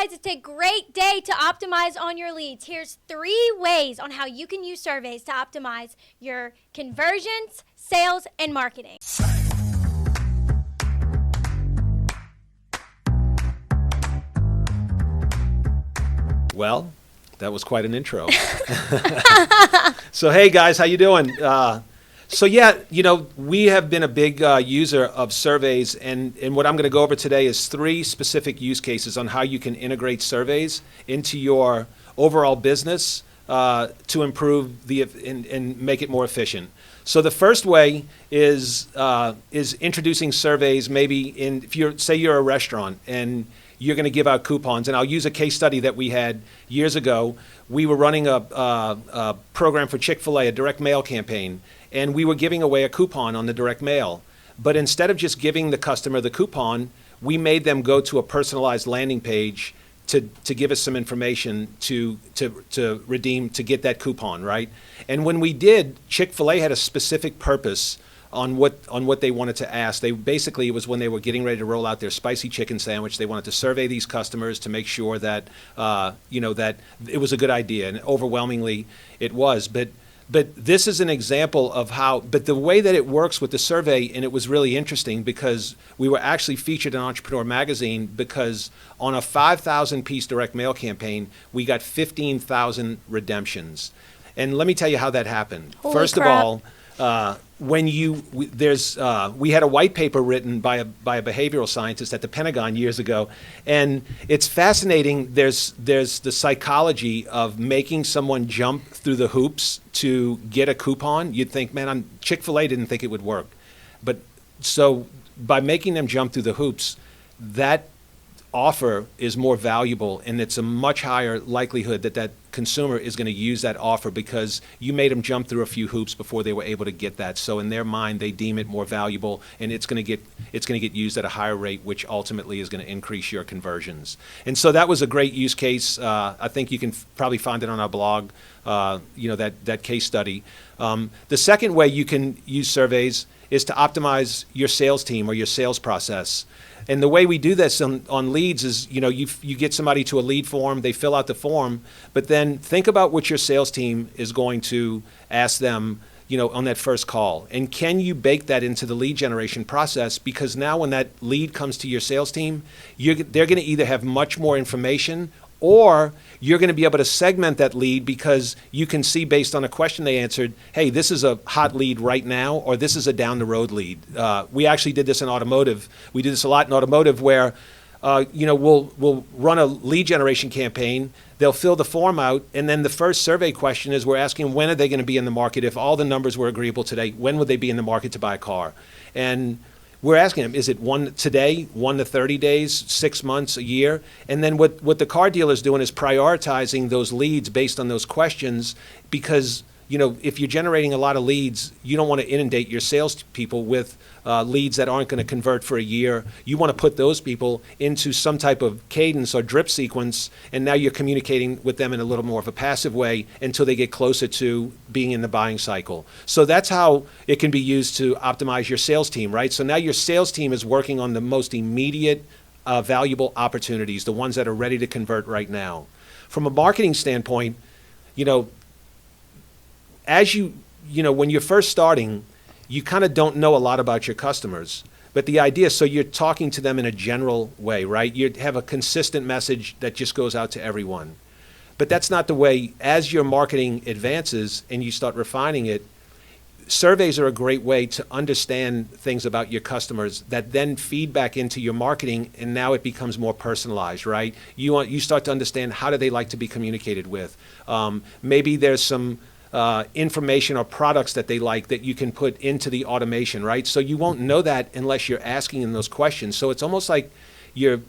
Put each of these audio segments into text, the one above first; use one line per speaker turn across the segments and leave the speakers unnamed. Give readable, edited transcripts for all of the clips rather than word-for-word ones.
guys, it's a great day to optimize on your leads. Here's 3 ways on how you can use surveys to optimize your conversions, sales, and marketing.
Well, that was quite an intro. So, hey guys, how you doing? We have been a big user of surveys, and what I'm going to go over today is 3 specific use cases on how you can integrate surveys into your overall business to improve and make it more efficient. So the first way is introducing surveys. Maybe if you're a restaurant and you're going to give out coupons, and I'll use a case study that we had years ago. We were running a program for Chick-fil-A, a direct mail campaign, and we were giving away a coupon on the direct mail. But instead of just giving the customer the coupon, we made them go to a personalized landing page to give us some information to redeem, to get that coupon, right? And when we did, Chick-fil-A had a specific purpose on what they wanted to ask. It was when they were getting ready to roll out their spicy chicken sandwich. They wanted to survey these customers to make sure that that it was a good idea, and overwhelmingly it was. But this is an example of how. But the way that it works with the survey, and it was really interesting because we were actually featured in Entrepreneur Magazine because on a 5,000-piece direct mail campaign, we got 15,000 redemptions. And let me tell you how that happened.
Holy
First
crap.
of all, we had a white paper written by a behavioral scientist at the Pentagon years ago, and it's fascinating. There's the psychology of making someone jump through the hoops to get a coupon. You'd think, man, Chick-fil-A didn't think it would work, but so by making them jump through the hoops, that offer is more valuable, and it's a much higher likelihood that consumer is going to use that offer because you made them jump through a few hoops before they were able to get that. So in their mind, they deem it more valuable, and it's going to get used at a higher rate, which ultimately is going to increase your conversions. And so that was a great use case. I think you can probably find it on our blog. That case study. The second way you can use surveys is to optimize your sales team or your sales process. And the way we do this on leads is, you get somebody to a lead form, they fill out the form, but then think about what your sales team is going to ask them, on that first call. And can you bake that into the lead generation process? Because now when that lead comes to your sales team, they're going to either have much more information, or you're going to be able to segment that lead because you can see based on a question they answered, hey, this is a hot lead right now, or this is a down the road lead. We actually did this in automotive. We do this a lot in automotive where, we'll run a lead generation campaign. They'll fill the form out, and then the first survey question is we're asking when are they going to be in the market? If all the numbers were agreeable today, when would they be in the market to buy a car? And we're asking them, is it 1 to 30 days, 6 months, a year? And then what the car dealer's doing is prioritizing those leads based on those questions because, if you're generating a lot of leads, you don't want to inundate your salespeople with leads that aren't going to convert for a year. You want to put those people into some type of cadence or drip sequence, and now you're communicating with them in a little more of a passive way until they get closer to being in the buying cycle. So that's how it can be used to optimize your sales team, right? So now your sales team is working on the most immediate, valuable opportunities, the ones that are ready to convert right now. From a marketing standpoint, when you're first starting, you kind of don't know a lot about your customers. But the idea, so you're talking to them in a general way, right? You have a consistent message that just goes out to everyone. But that's not the way. As your marketing advances and you start refining it, surveys are a great way to understand things about your customers that then feed back into your marketing, and now it becomes more personalized, right? You start to understand how do they like to be communicated with. Maybe there's some information or products that they like that you can put into the automation, right? So you won't know that unless you're asking them those questions. So it's almost like you're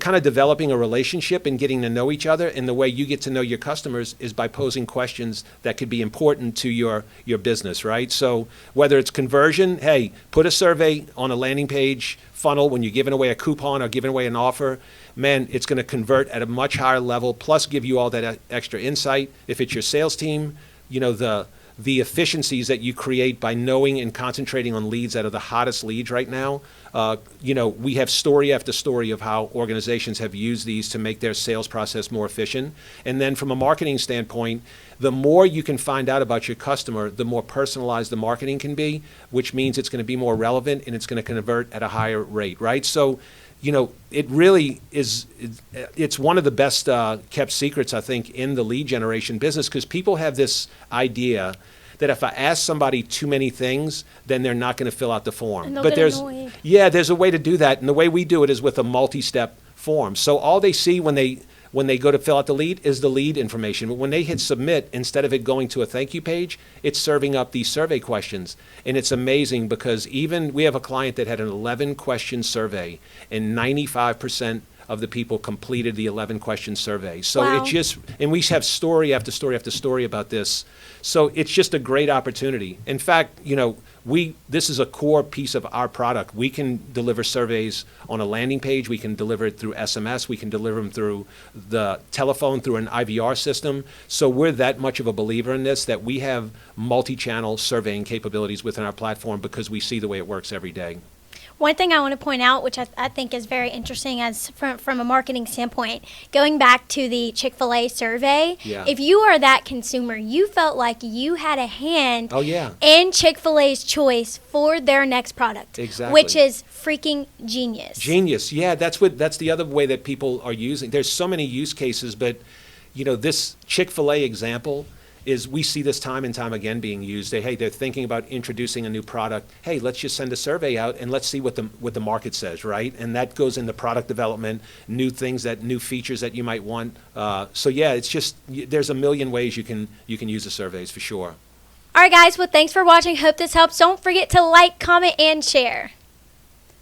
kind of developing a relationship and getting to know each other, and the way you get to know your customers is by posing questions that could be important to your business, right? So whether it's conversion, hey, put a survey on a landing page funnel when you're giving away a coupon or giving away an offer, man, it's going to convert at a much higher level, plus give you all that extra insight. If it's your sales team, the efficiencies that you create by knowing and concentrating on leads that are the hottest leads right now. We have story after story of how organizations have used these to make their sales process more efficient. And then from a marketing standpoint, the more you can find out about your customer, the more personalized the marketing can be, which means it's going to be more relevant and it's going to convert at a higher rate, right? So, it really is, it's one of the best kept secrets, I think, in the lead generation business, because people have this idea that if I ask somebody too many things, then they're not going to fill out the form.
And they'll
but
get annoyed.
there's a way to do that. And the way we do it is with a multi-step form. So all they see when they go to fill out the lead is the lead information. But when they hit submit, instead of it going to a thank you page, it's serving up these survey questions. And it's amazing because we have a client that had an 11-question survey, and 95% of the people completed the 11-question survey. So
Wow.
And we have story after story after story about this. So it's just a great opportunity. In fact, this is a core piece of our product. We can deliver surveys on a landing page. We can deliver it through SMS. We can deliver them through the telephone, through an IVR system. So we're that much of a believer in this that we have multi-channel surveying capabilities within our platform because we see the way it works every day.
One thing I want to point out, which I think is very interesting as from a marketing standpoint, going back to the Chick-fil-A survey,
Yeah.
if you are that consumer, you felt like you had a hand
Oh, yeah.
in Chick-fil-A's choice for their next product,
Exactly.
which is freaking genius.
Genius. Yeah, that's the other way that people are using. There's so many use cases, but this Chick-fil-A example is we see this time and time again being used. They're thinking about introducing a new product. Hey, let's just send a survey out and let's see what the market says, right? And that goes into product development, new features that you might want. It's just there's a million ways you can use the surveys for sure.
All right, guys. Well, thanks for watching. Hope this helps. Don't forget to like, comment, and share.